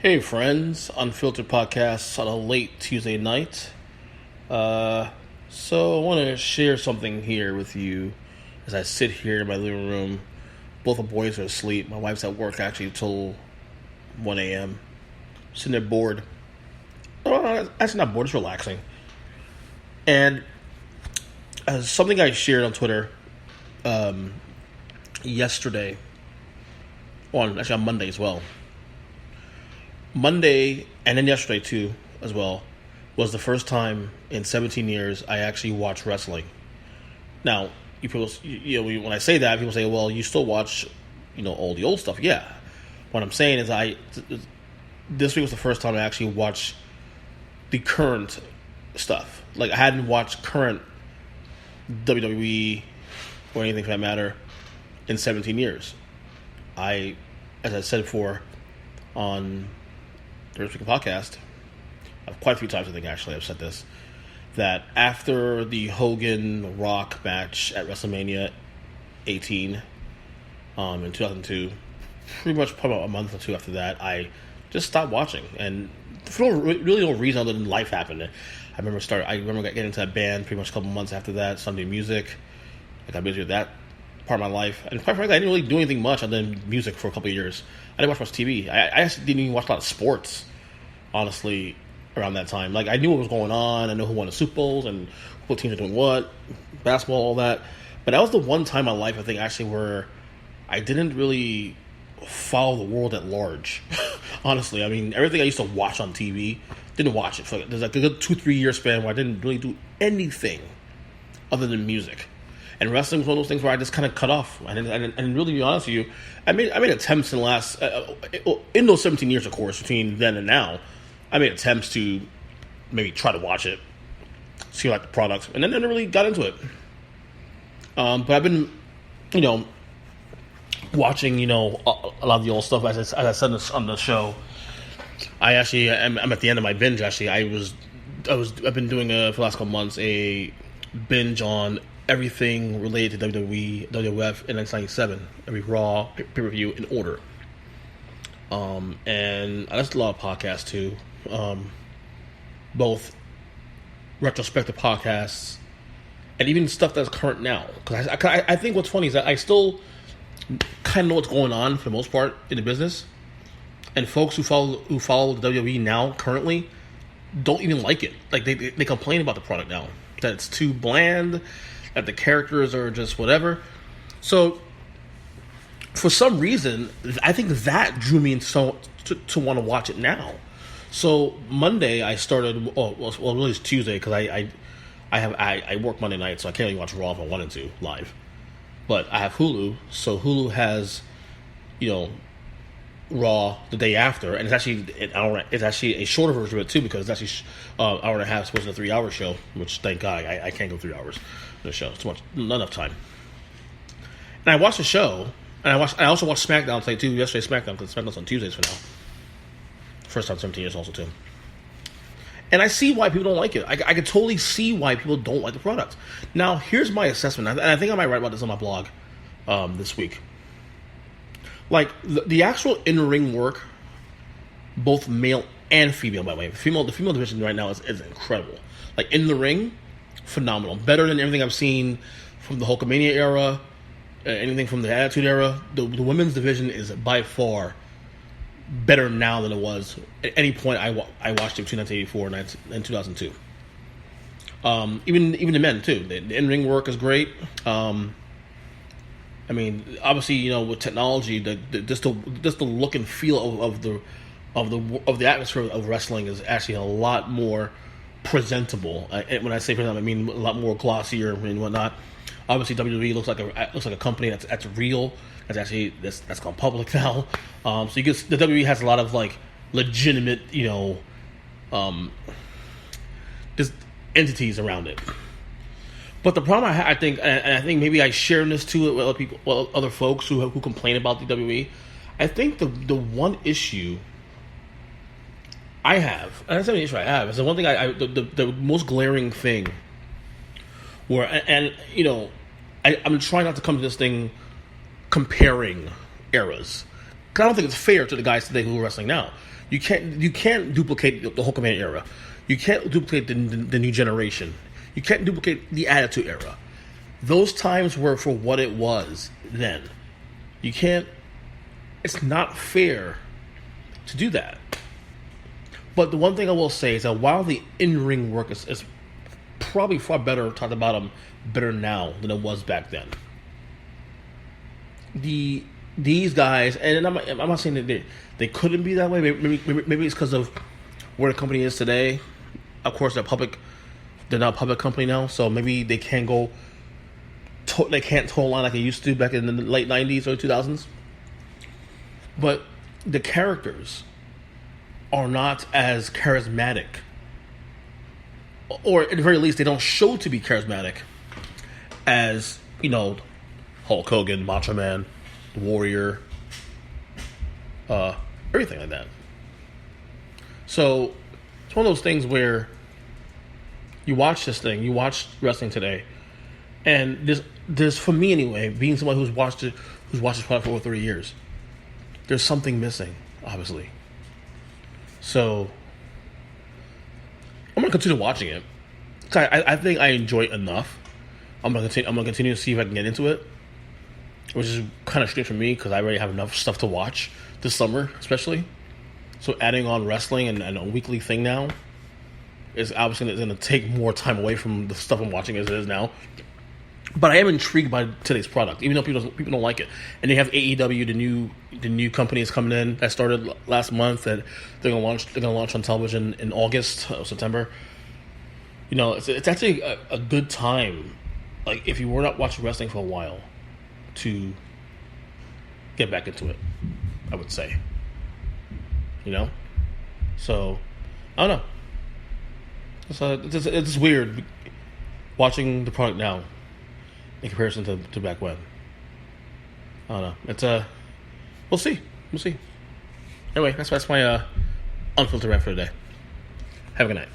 Hey friends, Unfiltered Podcasts on a late Tuesday night. So I want to share something here with you as I sit here in my living room. Both the boys are asleep. My wife's at work actually till 1 a.m. Sitting there bored. Oh, actually not bored, it's relaxing. And something I shared on Twitter yesterday, on Monday as well. Monday, and then yesterday too, as well, was the first time in 17 years I actually watched wrestling. Now, when I say that, people say, well, you still watch, all the old stuff. Yeah. What I'm saying is this week was the first time I actually watched the current stuff. Like, I hadn't watched current WWE or anything for that matter in 17 years. As I said before on the Speaking podcast, quite a few times I think actually I've said this, that after the Hogan Rock match at WrestleMania 18 in 2002, pretty much probably a month or two after that, I just stopped watching, and for really no reason other than life happened. I remember getting into that band pretty much a couple months after that, Sunday Music. I got busy with that part of my life, and quite frankly, I didn't really do anything much other than music for a couple of years. I didn't watch much TV. I actually didn't even watch a lot of sports, honestly, around that time. Like, I knew what was going on. I know who won the Super Bowls and what teams are doing what, basketball, all that. But that was the one time in my life, I think, actually, where I didn't really follow the world at large. Honestly, I mean, everything I used to watch on TV, didn't watch it. There's like a good 2-3 year span where I didn't really do anything other than music. And wrestling was one of those things where I just kind of cut off. And really, to be honest with you, I made attempts in the last, in those 17 years, of course, between then and now, I made attempts to maybe try to watch it, see like the products, and then never really got into it. But I've been, watching, a lot of the old stuff. As I said on the show, I'm at the end of my binge. Actually, I've been doing for the last couple months a binge on everything related to WWE, WWF, and X97, every Raw pay-per-view in order. And I listen to a lot of podcasts too, both retrospective podcasts and even stuff that's current now. Because I think what's funny is that I still kind of know what's going on for the most part in the business, and folks who follow the WWE now currently don't even like it. Like they complain about the product now, that it's too bland, that the characters are just whatever. So for some reason, I think that drew me to want to watch it now. So Monday I started. Well, really it's Tuesday because I work Monday night, so I can't even watch Raw if I wanted to live. But I have Hulu, so Hulu has, Raw the day after, and it's actually an hour. It's actually a shorter version of it too, because it's actually hour and a half, supposed to be a 3-hour show. Which, thank God, I can't go 3 hours in the show. It's too much, not enough time. And I watched the show, and I also watched Smackdown today too. Yesterday Smackdown, because Smackdown's on Tuesdays for now. First time 17 years also too. And I see why people don't like it. I can totally see why people don't like the product. Now, here's my assessment, and I think I might write about this on my blog this week. Like, the actual in-ring work, both male and female, by the way. The female division right now is incredible. Like, in the ring, phenomenal. Better than everything I've seen from the Hulkamania era, anything from the Attitude era. The women's division is by far better now than it was at any point I watched it between 1984 and 2002. Even the men too. The in-ring work is great. I mean, obviously, with technology, just the look and feel of the atmosphere of wrestling is actually a lot more presentable. When I say presentable, I mean a lot more glossier and whatnot. Obviously, WWE looks like a company that's real. That's gone public now. So you get the WWE has a lot of like legitimate, just entities around it. But the problem I think, and I think maybe I share this too with other people, other folks who complain about the WWE. I think the one issue I have, and that's not an issue I have, is the one thing the most glaring thing where, I'm trying not to come to this thing comparing eras. Because I don't think it's fair to the guys today who are wrestling now. You can't duplicate the Hulkamania era. You can't duplicate the new generation. You can't duplicate the Attitude Era. Those times were for what it was then. You can't. It's not fair to do that. But the one thing I will say is that while the in-ring work is probably far better, top to bottom, better now than it was back then. These guys, and I'm not saying that they couldn't be that way. Maybe it's because of where the company is today. Of course, they're not a public company now, so maybe they can't go. They can't toe line like they used to back in the late '90s or 2000s. But the characters are not as charismatic, or at the very least, they don't show to be charismatic as Hulk Hogan, Macho Man, Warrior, everything like that. So it's one of those things where you watch this thing, you watch wrestling today, and there's for me anyway, being someone who's watched this product for over 30 years, there's something missing, obviously. So I'm gonna continue watching it. I think I enjoy it enough. I'm gonna continue to see if I can get into it, which is kind of strange for me because I already have enough stuff to watch this summer, especially. So adding on wrestling and a weekly thing now is obviously going to take more time away from the stuff I'm watching as it is now. But I am intrigued by today's product, even though people don't like it. And they have AEW, the new company is coming in that started last month that they're gonna launch on television in August or September. It's actually a good time, like if you were not watching wrestling for a while, to get back into it, I would say. So I don't know. It's weird watching the product now in comparison to back when. I don't know. It's we'll see. Anyway, that's my unfiltered rant for today. Have a good night.